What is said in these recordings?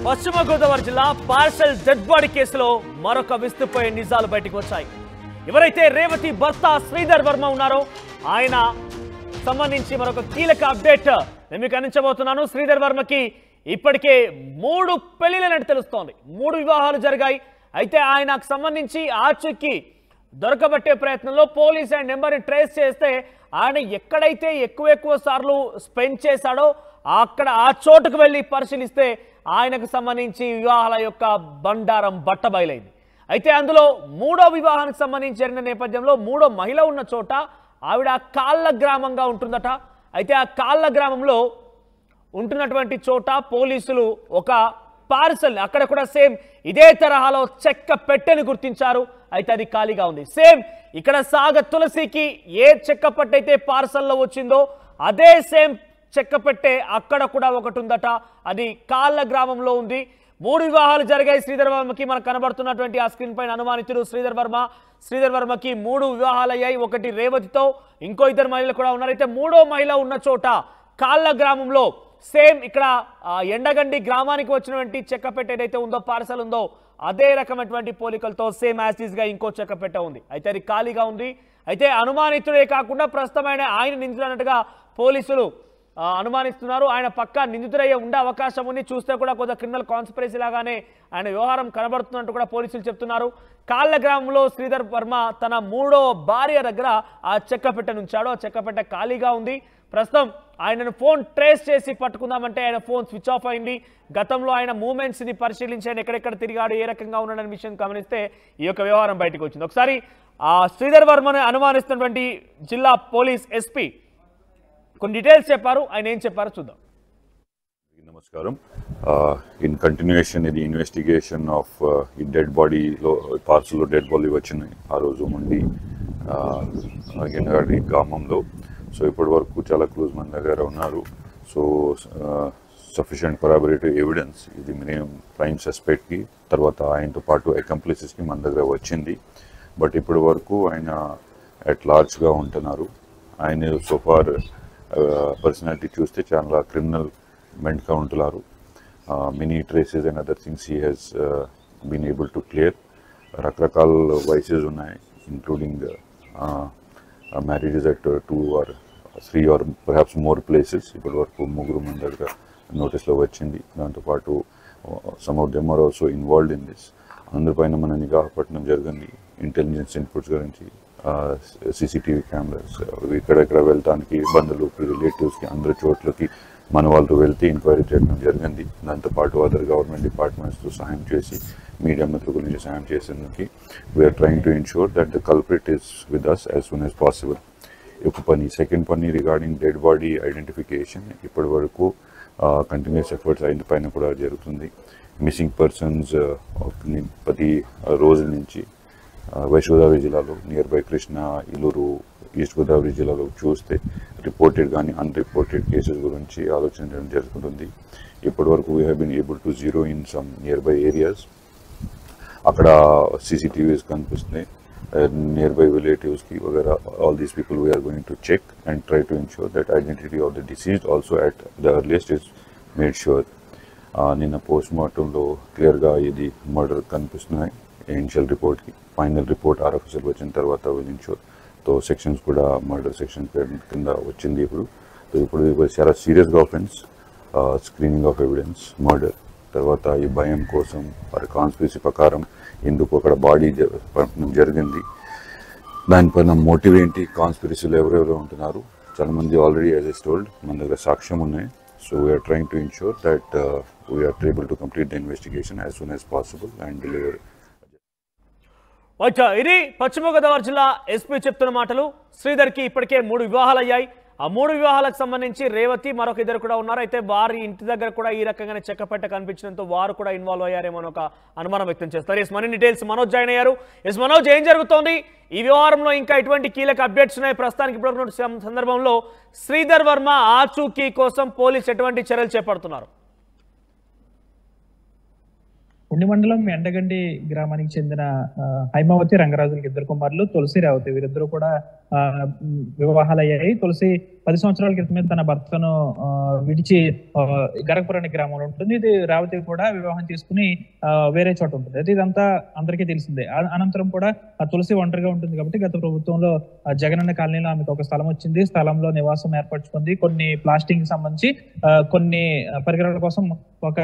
పశ్చిమ గోదావరి జిల్లా parcel dead body కేసులో మరొక విస్తుపోయే నిజాలు బయటకు వచ్చాయి. ఎవరైతే రేవతి భర్త శ్రీధర్ వర్మ ఉన్నారో ఆయన సంబంధించి మరొక కీలక అప్డేట్ నేను మీకు అందించబోతున్నాను. శ్రీధర్ వర్మకి ఇప్పటికే 3 పెళ్లిళ్ళని తెలుస్తోంది. 3 వివాహాలు జరిగాయి. అయితే ఆయనకు సంబంధించి ఆచూకీ దొరకబట్టే ప్రయత్నంలో పోలీస్ ఆయన నెంబర్ని ట్రేస్ చేస్తే ఆయన ఎక్కడైతే ఎక్కువ సార్లు స్పెండ్ చేశాడో అక్కడ ఆ చోటుకు వెళ్ళి పరిశీలిస్తే ఆయనకు సంబంధించి వివాహాల యొక్క బండారం బట్టబయలైంది. అయితే అందులో 3వ వివాహానికి సంబంధించి జరిగిన నేపథ్యంలో 3వ మహిళ ఉన్న చోట ఆవిడ కాళ్ళ గ్రామంగా ఉంటుందట. అయితే ఆ కాళ్ళ గ్రామంలో ఉంటున్నటువంటి చోట పోలీసులు ఒక పార్సల్ అక్కడ కూడా సేమ్ ఇదే తరహాలో చెక్క పెట్టెని గుర్తించారు. అయితే అది ఖాళీగా ఉంది. సేమ్ ఇక్కడ సాగ తులసికి ఏ చెక్క పెట్టె అయితే పార్సల్లో వచ్చిందో అదే సేమ్ చెక్క పెట్టె అక్కడ కూడా ఒకటి ఉందట. అది కాళ్ళ గ్రామంలో ఉంది. 3 వివాహాలు జరిగాయి శ్రీధర్ వర్మకి. మనకు కనబడుతున్నటువంటి ఆ స్క్రీన్ పైన అనుమానితుడు శ్రీధర్ వర్మ. శ్రీధర్ వర్మకి 3 వివాహాలు అయ్యాయి. ఒకటి రేవతితో, ఇంకో 2 మహిళలు కూడా ఉన్నారు. అయితే 3వ మహిళ ఉన్న చోట కాళ్ళ గ్రామంలో సేమ్ ఇక్కడ ఎండగండి గ్రామానికి వచ్చినటువంటి చెక్కపెట్టె ఏదైతే ఉందో పార్సల్ ఉందో అదే రకమైనటువంటి పోలికలతో సేమ్ యాసిస్గా ఇంకో చెక్కపెట్టె ఉంది. అయితే అది ఖాళీగా ఉంది. అయితే అనుమానితుడే కాకుండా ప్రస్తుతమైన ఆయన నిందితున్నట్టుగా పోలీసులు అనుమానిస్తున్నారు. ఆయన పక్కా నిందితుడయ్యే ఉండే అవకాశం ఉంది. చూస్తే కూడా కొంత క్రిమినల్ కాన్స్పిరసీ లాగానే ఆయన వ్యవహారం కనబడుతున్నట్టు కూడా పోలీసులు చెప్తున్నారు. కాళ్ళ గ్రామంలో శ్రీధర్ వర్మ తన 3వ భార్య దగ్గర ఆ చెక్కపెట్టె ఉంచాడు. ఆ చెక్కపెట్టె ఖాళీగా ఉంది. ప్రస్తుతం ఆయనను ఫోన్ ట్రేస్ చేసి పట్టుకుందామంటే ఆయన ఫోన్ స్విచ్ ఆఫ్ అయింది. గతంలో ఆయన మూమెంట్స్ని పరిశీలించి ఆయన ఎక్కడెక్కడ తిరిగాడు, ఏ రకంగా ఉన్నాడనే విషయం గమనిస్తే ఈ యొక్క వ్యవహారం బయటకు వచ్చింది. ఒకసారి శ్రీధర్ వర్మను అనుమానిస్తున్నటువంటి జిల్లా పోలీస్ ఎస్పీ కొన్ని డీటెయిల్స్ చెప్పారు. ఆయన ఏం చెప్పారో చూద్దాం. నమస్కారం. ఇన్ కంటిన్యూషన్ ఇది ఇన్వెస్టిగేషన్ ఆఫ్ ఈ డెడ్ బాడీలో పార్సల్లో డెడ్ బాడీ వచ్చినాయి ఆ రోజు నుండి ఎండగడ్డి గ్రామంలో. సో ఇప్పటి వరకు చాలా క్లూజ్ మన దగ్గర ఉన్నారు. సో సఫిషియంట్ కొరాబరేటివ్ ఎవిడెన్స్ ఇది మెయిన్ ప్రైమ్ సస్పెక్ట్కి తర్వాత ఆయనతో పాటు అకంప్లిసెస్కి మన దగ్గర వచ్చింది. బట్ ఇప్పటి వరకు ఆయన అట్ లార్జ్గా ఉంటున్నారు. ఆయన సోఫార్ పర్సనాలిటీ చూస్తే చాలా క్రిమినల్ మెంట్గా ఉంటున్నారు. Many traces and other things he has been able to clear. రకరకాల వయసెస్ ఉన్నాయి, including marriages at 2 or 3 or perhaps more places. ఇప్పటి వరకు 3 మన దగ్గర నోటీస్లో వచ్చింది. దాంతోపాటు some of them are also involved in this. అందరిపైన మన నిఘా పట్టడం జరిగింది. ఇంటెలిజెన్స్ ఇన్పుట్స్ గురించి సీసీటీవీ కెమెరాస్ ఇక్కడెక్కడ వెళ్తానికి బంధువులు రిలేటివ్స్కి అందరి చోట్లకి మన వాళ్ళతో వెళ్తే ఎంక్వైరీ చేయడం జరిగింది. దాంతోపాటు అదర్ గవర్నమెంట్ డిపార్ట్మెంట్స్తో సహాయం చేసి మీడియా మిత్రుల నుంచి సహాయం చేసేందుకు we're trying to ensure that the culprit is with us as soon as possible. ఒక పని. సెకండ్ పని రిగార్డింగ్ డెడ్ బాడీ ఐడెంటిఫికేషన్ ఇప్పటి వరకు కంటిన్యూస్ ఎఫర్ట్స్ అయిన పైన కూడా జరుగుతుంది. మిస్సింగ్ పర్సన్స్ 10 రోజుల నుంచి వెస్ట్ గోదావరి జిల్లాలో near by Krishna, Illur, east Godavari జిల్లాలో చూస్తే రిపోర్టెడ్ కానీ అన్రిపోర్టెడ్ కేసెస్ గురించి ఆలోచించడం జరుగుతుంది. ఇప్పటి వరకు we have been able to zero in some nearby areas. అక్కడ సీసీటీవీస్ కనిపిస్తున్నాయి. నియర్ బై రిలేటివ్స్కి వగేరా all these people we're going to check and try to ensure that identity of the deceased also at the earliest is made sure. నిన్న post మార్టంలో క్లియర్గా ఇది murder కనిపిస్తున్నాయి. Initial రిపోర్ట్కి ఫైనల్ రిపోర్ట్ ఆర్ఎఫ్ఎస్ఎల్ వచ్చిన తర్వాత విల్ ఇన్షూర్. తో sections కూడా మర్డర్ సెక్షన్ కింద వచ్చింది. ఇప్పుడు చాలా సీరియస్గా offence, screening of evidence, murder. తర్వాత ఈ భయం కోసం వారి కాన్స్పిరసీ ప్రకారం ఎందుకు అక్కడ బాడీ జరిగింది, దానిపైన మోటివ్ ఏంటి, కాన్స్పిరసీలో ఎవరెవరు ఉంటున్నారు. చాలామంది ఆల్రెడీ యాజ్ ఎస్ టోల్డ్ మన దగ్గర సాక్ష్యం ఉన్నాయి. So we're trying to ensure that we're able to complete the investigation as soon as possible and deliver. ఇది పశ్చిమ గోదావరి జిల్లా ఎస్పీ చెప్తున్న మాటలు. శ్రీధర్కి ఇప్పటికే 3 వివాహాలు అయ్యాయి. ఆ 3 వివాహాలకు సంబంధించి రేవతి మరొక 2 కూడా ఉన్నారు. అయితే వారి ఇంటి దగ్గర కూడా ఈ రకంగానే చెక్కపెట్ట కనిపించడంతో వారు కూడా ఇన్వాల్వ్ అయ్యారేమో అని ఒక అనుమానం వ్యక్తం చేస్తారు. ఎస్ మనీ డీటెయిల్స్ మనోజ్ జాయిన్ అయ్యారు. ఎస్ మనోజ్, ఏం జరుగుతోంది ఈ వ్యవహారంలో? ఇంకా ఎటువంటి కీలక అప్డేట్స్ ఉన్నాయి ప్రస్తుతానికి? ఇప్పుడు సందర్భంలో శ్రీధర్ వర్మ ఆచూకీ కోసం పోలీసు ఎటువంటి చర్యలు చేపడుతున్నారు? ఉండి మండలం ఎండగండి గ్రామానికి చెందిన హైమావతి రంగరాజులకి ఇద్దరు కుమారులు తులసి రేవతి వీరిద్దరూ కూడా వివాహాలయ్యాయి. తులసి 10 సంవత్సరాల క్రితమే తన భర్తను విడిచి గరగపురం అనే గ్రామంలో ఉంటుంది. ఇది రేవతి కూడా వివాహం చేసుకుని వేరే చోట ఉంటుంది. అయితే ఇదంతా అందరికీ తెలిసిందే. అనంతరం కూడా తులసి ఒంటరిగా ఉంటుంది కాబట్టి గత ప్రభుత్వంలో జగనన్న కాలనీలో ఆమెకు ఒక స్థలం వచ్చింది. స్థలంలో నివాసం ఏర్పరచుకుంది. కొన్ని ప్లాస్టింగ్ సంబంధించి కొన్ని పరికరాల కోసం ఒక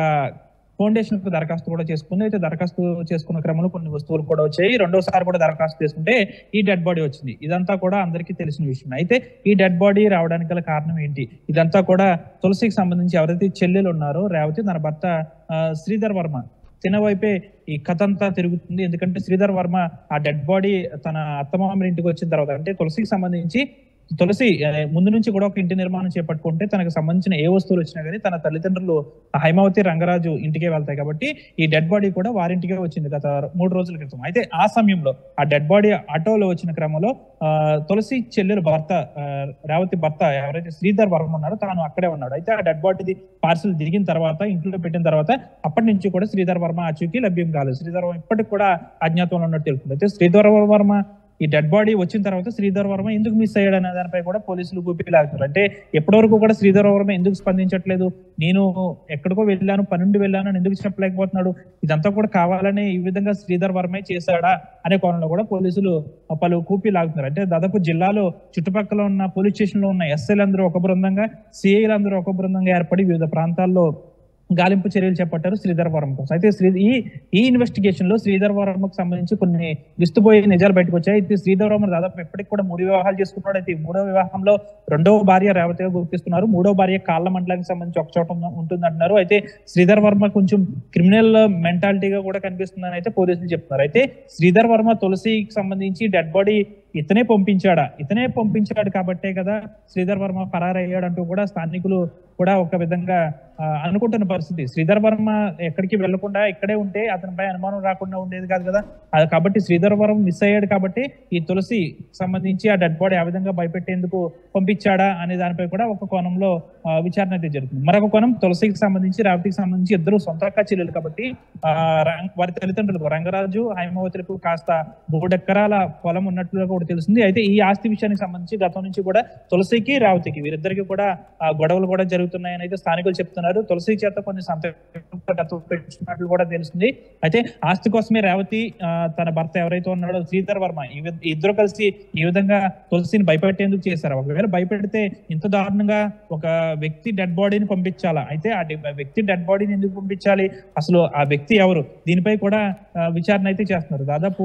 ఫౌండేషన్ కు దరఖాస్తు కూడా చేసుకుంది. అయితే దరఖాస్తు చేసుకున్న క్రమంలో కొన్ని వస్తువులు కూడా వచ్చాయి. రెండోసారి కూడా దరఖాస్తు చేసుకుంటే ఈ డెడ్ బాడీ వచ్చింది. ఇదంతా కూడా అందరికీ తెలిసిన విషయం. అయితే ఈ డెడ్ బాడీ రావడానికి గల కారణం ఏంటి? ఇదంతా కూడా తులసికి సంబంధించి ఎవరైతే చెల్లెలు ఉన్నారో రేవతి, తన భర్త శ్రీధర్ వర్మ తిన వైపే ఈ కథ అంతా తిరుగుతుంది. ఎందుకంటే శ్రీధర్ వర్మ ఆ డెడ్ బాడీ తన అత్తమామల ఇంటికి వచ్చిన తర్వాత, అంటే తులసికి సంబంధించి తులసి ముందు నుంచి కూడా ఒక ఇంటి నిర్మాణం చేపట్టుకుంటే తనకు సంబంధించిన ఏ వస్తువులు వచ్చినా కానీ తన తల్లిదండ్రులు హైమావతి రంగరాజు ఇంటికే వెళ్తాయి. కాబట్టి ఈ డెడ్ బాడీ కూడా వారింటికే వచ్చింది గత 3 రోజుల క్రితం. అయితే ఆ సమయంలో ఆ డెడ్ బాడీ ఆటోలో వచ్చిన క్రమంలో తులసి చెల్లెలు భర్త రేవతి భర్త ఎవరైతే శ్రీధర్ వర్మ ఉన్నారో తాను అక్కడే ఉన్నాడు. అయితే ఆ డెడ్ బాడీ పార్సల్ దిగిన తర్వాత ఇంట్లో పెట్టిన తర్వాత అప్పటి నుంచి కూడా శ్రీధర్ వర్మ ఆచూకీ లభ్యం కాలేదు. శ్రీధర్ వర్మ ఇప్పటికి కూడా అజ్ఞాతంలో ఉన్నట్టు తెలుస్తుంది. అయితే శ్రీధర్ వర్మ ఈ డెడ్ బాడీ వచ్చిన తర్వాత శ్రీధర్ వర్మ ఎందుకు మిస్ అయ్యాడు అనే దానిపై కూడా పోలీసులు గుప్పిలాగుతారు. అంటే ఎప్పటి వరకు కూడా శ్రీధర్ వర్మ ఎందుకు స్పందించట్లేదు, నేను ఎక్కడికో వెళ్ళాను, పని నుండి వెళ్ళాను అని ఎందుకు చెప్పలేకపోతున్నాడు, ఇదంతా కూడా కావాలని ఈ విధంగా శ్రీధర్ వర్మే చేశాడా అనే కోణంలో కూడా పోలీసులు పలు కూపీలాగుతున్నారు. అంటే దాదాపు జిల్లాలో చుట్టుపక్కల ఉన్న పోలీస్ స్టేషన్ లో ఉన్న ఎస్ఐలు అందరూ ఒక బృందంగా, సిఐలు అందరూ ఒక బృందంగా ఏర్పడి వివిధ ప్రాంతాల్లో గాలింపు చర్యలు చేపట్టారు శ్రీధర్ వర్మ కోసం. అయితే ఈ ఇన్వెస్టిగేషన్ లో శ్రీధర్ వర్మకు సంబంధించి కొన్ని విస్తుపోయే నిజాలు బయటకు వచ్చాయి. అయితే శ్రీధర్ వర్మ దాదాపు ఎప్పటికి కూడా 3 వివాహాలు చేసుకున్నాడు. అయితే 3వ వివాహంలో 2వ భార్య రేవతిగా గుర్తిస్తున్నారు. 3వ భార్య కాళ్ళ మండలానికి సంబంధించి ఒక చోట ఉంటుంది అంటున్నారు. అయితే శ్రీధర్ వర్మ కొంచెం క్రిమినల్ మెంటాలిటీగా కూడా కనిపిస్తుందని అయితే పోలీసులు చెప్తున్నారు. అయితే శ్రీధర్ వర్మ తులసికి సంబంధించి డెడ్ బాడీ ఇతనే పంపించాడు కాబట్టే కదా శ్రీధర్ వర్మ పరారయ్యాడు అంటూ కూడా స్థానికులు కూడా ఒక విధంగా అనుకుంటున్న పరిస్థితి. శ్రీధర్ వర్మ ఎక్కడికి వెళ్లకుండా ఇక్కడే ఉంటే అతనిపై అనుమానం రాకుండా ఉండేది కాదు కదా. కాబట్టి శ్రీధర్ వర్మ మిస్ అయ్యాడు కాబట్టి ఈ తులసి సంబంధించి ఆ డెడ్ బాడీ ఆ విధంగా భయపెట్టేందుకు పంపించాడా అనే దానిపై కూడా ఒక కోణంలో విచారణ అయితే జరుగుతుంది. మరొక కోణం తులసికి సంబంధించి రేవతికి సంబంధించి ఇద్దరు సొంత అక్క చెల్లెలు కాబట్టి వారి తల్లిదండ్రులకు రంగరాజు హైమావతులకు కాస్త 3 ఎకరాల పొలం ఉన్నట్లుగా కూడా తెలుస్తుంది. అయితే ఈ ఆస్తి విషయానికి సంబంధించి గతం నుంచి కూడా తులసికి రేవతికి వీరిద్దరికి కూడా గొడవలు కూడా జరుగుతున్నాయని అయితే స్థానికులు చెప్తున్నారు. తులసి చేత కొన్ని సంతకాలు పెట్టుకున్నట్లు కూడా తెలుస్తుంది. అయితే ఆస్తి కోసమే రేవతి తన భర్త ఎవరైతే ఉన్నాడో శ్రీధర్ వర్మ ఇద్దరు కలిసి ఈ విధంగా తులసిని భయపెట్టేందుకు చేశారు. ఒకవేళ భయపెడితే ఇంత దారుణంగా ఒక వ్యక్తి డెడ్ బాడీని పంపించాలా? అయితే ఆ వ్యక్తి డెడ్ బాడీని ఎందుకు పంపించాలి, అసలు ఆ వ్యక్తి ఎవరు, దీనిపై కూడా విచారణ అయితే చేస్తున్నారు. దాదాపు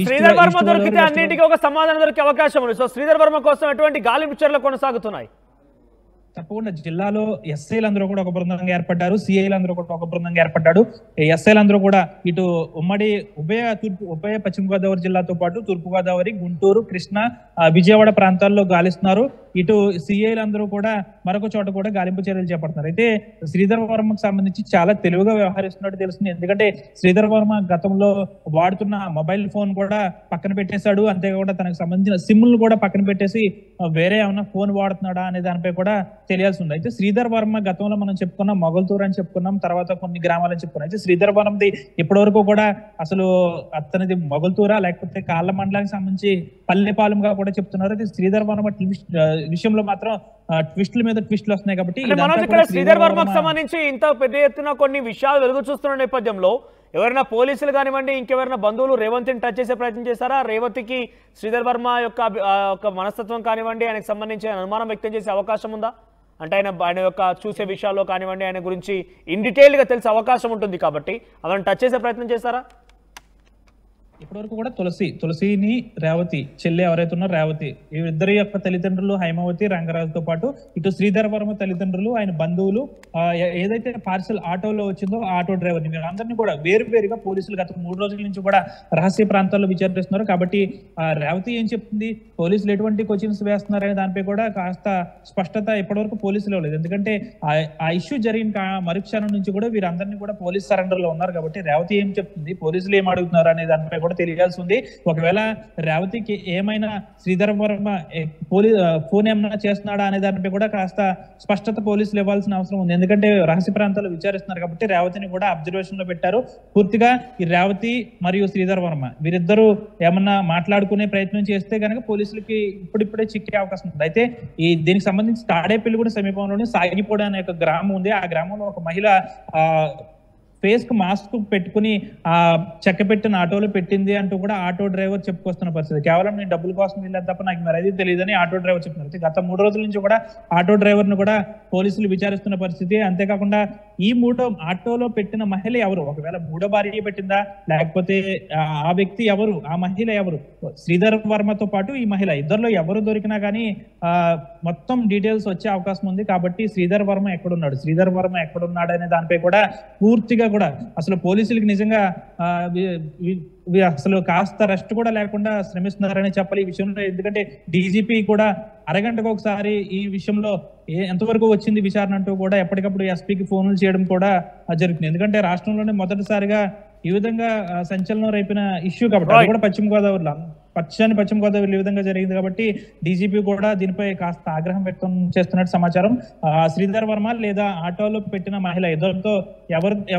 శ్రీధర్ వర్మ దొరికితే అన్నింటికీ ఒక సమాధానం దొరికే అవకాశం ఉంది. సో శ్రీధర్ వర్మ కోసం ఎటువంటి గాలింపు చర్యలు కొనసాగుతున్నాయి? తప్పకుండా జిల్లాలో ఎస్ఐలు అందరూ కూడా ఒక బృందంగా ఏర్పడ్డారు. సిఐలు అందరూ కూడా ఒక బృందంగా ఏర్పడ్డాడు. ఎస్ఐలు అందరూ కూడా ఇటు ఉమ్మడి ఉభయ పశ్చిమ గోదావరి జిల్లాతో పాటు తూర్పు గోదావరి, గుంటూరు, కృష్ణా, విజయవాడ ప్రాంతాల్లో గాలిస్తున్నారు. ఇటు సిఐలు అందరూ కూడా మరొక చోట కూడా గాలింపు చర్యలు చేపడుతున్నారు. అయితే శ్రీధర్ వర్మకు సంబంధించి చాలా తెలివిగా వ్యవహరిస్తున్నట్టు తెలుస్తుంది. ఎందుకంటే శ్రీధర్ వర్మ గతంలో వాడుతున్న మొబైల్ ఫోన్ కూడా పక్కన పెట్టేశాడు. అంతేకాకుండా తనకు సంబంధించిన సిమ్లు కూడా పక్కన పెట్టేసి వేరే ఏమన్నా ఫోన్ వాడుతున్నాడా అనే దానిపై కూడా తెలియాల్సి ఉంది. అయితే శ్రీధర్ వర్మ గతంలో మనం చెప్పుకున్నాం, మొగల్తూరు అని చెప్పుకున్నాం, తర్వాత కొన్ని గ్రామాలని చెప్పుకున్నాం. అయితే శ్రీధర్ వర్మది ఇప్పటి వరకు కూడా అసలు అతనిది మొగల్తూరా లేకపోతే కాళ్ళ మండలానికి సంబంధించి పల్లెపాలెంగా కూడా చెప్తున్నారు. అయితే శ్రీధర్ వర్మ విషయంలో మాత్రం ట్విస్టుల మీద ట్విస్టులు వస్తున్నాయి. కాబట్టి శ్రీధర్ వర్మకు సంబంధించి ఇంత పెద్ద ఎత్తున కొన్ని విషయాలు వెలుగు చూస్తున్న నేపథ్యంలో ఎవరైనా పోలీసులు కానివ్వండి, ఇంకెవరైనా బంధువులు రేవంత్ని టచ్ చేసే ప్రయత్నం చేశారా? రేవతికి శ్రీధర్ వర్మ యొక్క మనస్తత్వం కానివ్వండి, ఆయనకు సంబంధించి అనుమానం వ్యక్తం చేసే అవకాశం ఉందా? అంటే ఆయన యొక్క చూసే విషయాల్లో కానివ్వండి, ఆయన గురించి ఇన్ డీటెయిల్గా తెలిసే అవకాశం ఉంటుంది కాబట్టి అవన్నీ టచ్ చేసే ప్రయత్నం చేశారా? ఇప్పటివరకు కూడా తులసిని రేవతి చెల్లి ఎవరైతే ఉన్నారో రేవతి ఇద్దరి యొక్క తల్లిదండ్రులు హైమావతి రంగరాజుతో పాటు ఇటు శ్రీధర్ వర్మ తల్లిదండ్రులు, ఆయన బంధువులు, ఏదైతే పార్సల్ ఆటోలో వచ్చిందో ఆటో డ్రైవర్ని వీళ్ళందరినీ కూడా వేరుగా పోలీసులు గత 3 రోజుల నుంచి కూడా రహస్య ప్రాంతాల్లో విచారిస్తున్నారు. కాబట్టి రేవతి ఏం చెప్తుంది, పోలీసులు ఎటువంటి క్వశ్చన్స్ వేస్తున్నారనే దానిపై కూడా కాస్త స్పష్టత ఇప్పటివరకు పోలీసులు లేదు. ఎందుకంటే ఆ ఇష్యూ జరిగిన మరుక్షణం నుంచి కూడా వీరందరినీ కూడా పోలీస్ సరెండర్ లో ఉన్నారు. కాబట్టి రేవతి ఏం చెప్తుంది, పోలీసులు ఏం అడుగుతున్నారు అనే దానిపై కూడా తెలియాల్సి ఉంది. ఒకవేళ రేవతికి ఏమైనా శ్రీధర్ వర్మ ఫోన్ ఏమైనా చేస్తున్నాడా అనే దానిపై కూడా కాస్త స్పష్టత పోలీసులు ఇవ్వాల్సిన అవసరం ఉంది. ఎందుకంటే రహస్య ప్రాంతాల్లో విచారిస్తున్నారు కాబట్టి రేవతిని కూడా అబ్జర్వేషన్ లో పెట్టారు. పూర్తిగా ఈ రేవతి మరియు శ్రీధర్ వర్మ వీరిద్దరూ ఏమన్నా మాట్లాడుకునే ప్రయత్నం చేస్తే కనుక పోలీసులకి ఇప్పుడిప్పుడే చిక్కే అవకాశం ఉంది. అయితే దీనికి సంబంధించి తాడేపల్లి కూడా సమీపంలోనే సాగిపోవడం అనే ఒక గ్రామం ఉంది. ఆ గ్రామంలో ఒక మహిళ ఫేస్ కు మాస్క్ పెట్టుకుని ఆ చెక్క పెట్టిన ఆటోలో పెట్టింది అంటూ కూడా ఆటో డ్రైవర్ చెప్పుకొస్తున్న పరిస్థితి. కేవలం నేను డబ్బుల కోసం వెళ్ళాను తప్ప నాకు మరి అది తెలియదని ఆటో డ్రైవర్ చెప్తున్నారు. గత 3 రోజుల నుంచి కూడా ఆటో డ్రైవర్ ను కూడా పోలీసులు విచారిస్తున్న పరిస్థితి. అంతేకాకుండా ఈ ఆటోలో పెట్టిన మహిళ ఎవరు, ఒకవేళ మూడో భార్య పెట్టిందా లేకపోతే ఆ వ్యక్తి ఎవరు, ఆ మహిళ ఎవరు, శ్రీధర్ వర్మతో పాటు ఈ మహిళ ఇద్దరిలో ఎవరు దొరికినా కానీ మొత్తం డీటెయిల్స్ వచ్చే అవకాశం ఉంది. కాబట్టి శ్రీధర్ వర్మ ఎక్కడున్నాడు అనే దానిపై కూడా పూర్తిగా కూడా అసలు పోలీసులకి నిజంగా అసలు కాస్త రెస్ట్ కూడా లేకుండా శ్రమిస్తున్నారని చెప్పాలి ఈ విషయంలో. ఎందుకంటే డీజీపీ కూడా అరగంటకు ఒకసారి ఈ విషయంలో ఎంతవరకు వచ్చింది విచారణ అంటూ కూడా ఎప్పటికప్పుడు ఎస్పీకి ఫోన్లు చేయడం కూడా జరుగుతుంది. ఎందుకంటే రాష్ట్రంలోనే మొదటిసారిగా ఈ విధంగా సంచలనం రేపిన ఇష్యూ కాబట్టి అది కూడా పశ్చిమ గోదావరిలో ఈ విధంగా జరిగింది కాబట్టి డీజీపీ కూడా దీనిపై కాస్త ఆగ్రహం వ్యక్తం చేస్తున్నట్టు సమాచారం. శ్రీధర్ వర్మ లేదా ఆటోలో పెట్టిన మహిళ ఇద్దరితో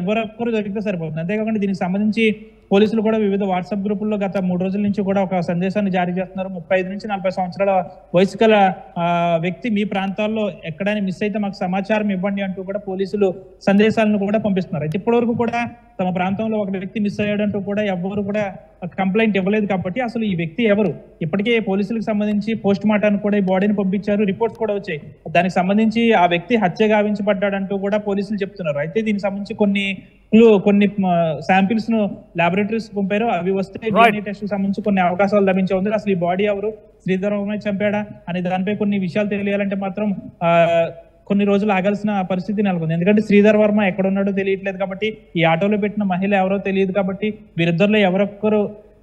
ఎవరొక్కరు దొరికితే సరిపోతుంది. అంతేకాకుండా దీనికి సంబంధించి పోలీసులు కూడా వివిధ వాట్సాప్ గ్రూపుల్లో గత 3 రోజుల నుంచి కూడా ఒక సందేశాన్ని జారీ చేస్తున్నారు. 35 నుంచి 40 సంవత్సరాల వయసు గల వ్యక్తి మీ ప్రాంతాల్లో ఎక్కడైనా మిస్ అయితే మాకు సమాచారం ఇవ్వండి అంటూ కూడా పోలీసులు సందేశాలను కూడా పంపిస్తున్నారు. అయితే ఇప్పటి వరకు కూడా తమ ప్రాంతంలో ఒక వ్యక్తి మిస్ అయ్యాడంటూ కూడా ఎవరు కూడా కంప్లైంట్ ఇవ్వలేదు. కాబట్టి అసలు ఈ వ్యక్తి ఎవరు, ఇప్పటికే పోలీసులకు సంబంధించి పోస్ట్ మార్టానికి కూడా ఈ బాడీని పంపించారు, రిపోర్ట్స్ కూడా వచ్చాయి. దానికి సంబంధించి ఆ వ్యక్తి హత్య గావించబడ్డాడంటూ కూడా పోలీసులు చెప్తున్నారు. అయితే దీనికి సంబంధించి కొన్ని శాంపిల్స్ ను లాబొరేటరీస్ పంపారు. అవి వస్తే డిఎన్ఏ టెస్ట్ సంబంధించి కొన్ని అవకాశాలు లభించే ఉంది. అసలు ఈ బాడీ ఎవరు, శ్రీధర్ వర్మ చంపాడా అనే దానిపై కొన్ని విషయాలు తెలియాలంటే మాత్రం కొన్ని రోజులు ఆగాల్సిన పరిస్థితి నెలకొంది. ఎందుకంటే శ్రీధర్ వర్మ ఎక్కడున్నాడో తెలియట్లేదు కాబట్టి, ఈ ఆటోలో పెట్టిన మహిళ ఎవరో తెలియదు కాబట్టి వీరిద్దరిలో ఎవరొక్కరు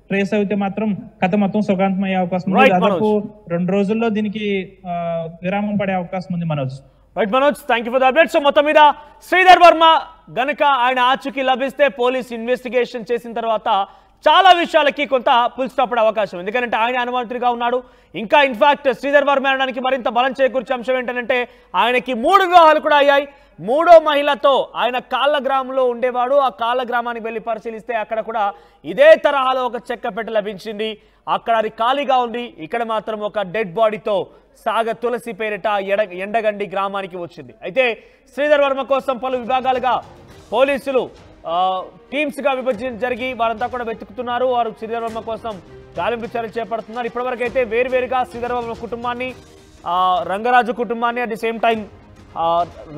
ట్రేస్ అయితే మాత్రం కథ మొత్తం సుఖాంతం అయ్యే అవకాశం ఉంది. దాదాపు 2 రోజుల్లో దీనికి విరామం పడే అవకాశం ఉంది. Manoj, right Manoj, thank you for the update. So మొత్తం మీద శ్రీధర్ వర్మ గనక ఆయన ఆచూకీ లభిస్తే పోలీస్ ఇన్వెస్టిగేషన్ చేసిన తర్వాత చాలా విషయాలకి కొంత ఫుల్ స్టాప్ పడే అవకాశం. ఎందుకంటే ఆయన అనుమానితుడిగా ఉన్నాడు. ఇంకా ఇన్ఫాక్ట్ శ్రీధర్ వర్మ అనడానికి మరింత బలం చేకూర్చే అంశం ఏంటంటే ఆయనకి 3 వివాహాలు కూడా అయ్యాయి. 3వ మహిళతో ఆయన కాళ్ళ గ్రామంలో ఉండేవాడు. ఆ కాళ్ళ గ్రామానికి వెళ్ళి పరిశీలిస్తే అక్కడ కూడా ఇదే తరహాలో ఒక చెక్క పెట్టె లభించింది. అక్కడ అది ఖాళీగా ఉంది. ఇక్కడ మాత్రం ఒక డెడ్ బాడీతో సాగ తులసి పేరిట ఎండగండి గ్రామానికి వచ్చింది. అయితే శ్రీధర్ వర్మ కోసం పలు విభాగాలుగా పోలీసులు టీమ్స్ గా విభజన జరిగి వారంతా కూడా వెతుకుతున్నారు. వారు శ్రీధర్ వర్మ కోసం గాలింపు చర్యలు చేపడుతున్నారు. ఇప్పటివరకు అయితే వేరువేరుగా శ్రీధర్ వర్మ కుటుంబాన్ని, రంగరాజు కుటుంబాన్ని, at the same time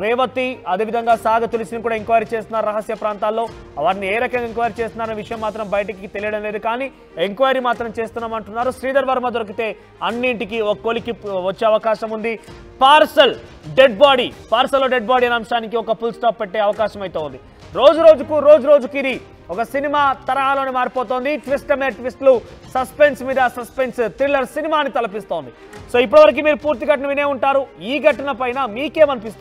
Revathi, అదేవిధంగా సాగ తులసిని కూడా ఎంక్వైరీ చేస్తున్నారు రహస్య ప్రాంతాల్లో. వారిని ఏ రకంగా ఎంక్వైరీ చేస్తున్నారనే విషయం మాత్రం బయటికి తెలియడం లేదు, కానీ ఎంక్వైరీ మాత్రం చేస్తున్నామంటున్నారు. శ్రీధర్ వర్మ దొరికితే అన్నింటికి ఒక కొలికి వచ్చే అవకాశం ఉంది. పార్సల్లో డెడ్ బాడీ అనే అంశానికి ఒక ఫుల్ స్టాప్ పెట్టే అవకాశం అయితే ఉంది. రోజు రోజుకి ఇది ఒక సినిమా తరహాలోనే మారిపోతోంది. ట్విస్ట్ మీద ట్విస్ట్లు, సస్పెన్స్ మీద సస్పెన్స్, థ్రిల్లర్ సినిమాని తలపిస్తోంది. సో ఇప్పటివరకు మీరు పూర్తి ఘటన వినే ఉంటారు. ఈ ఘటన పైన మీకేమనిపిస్తుంది?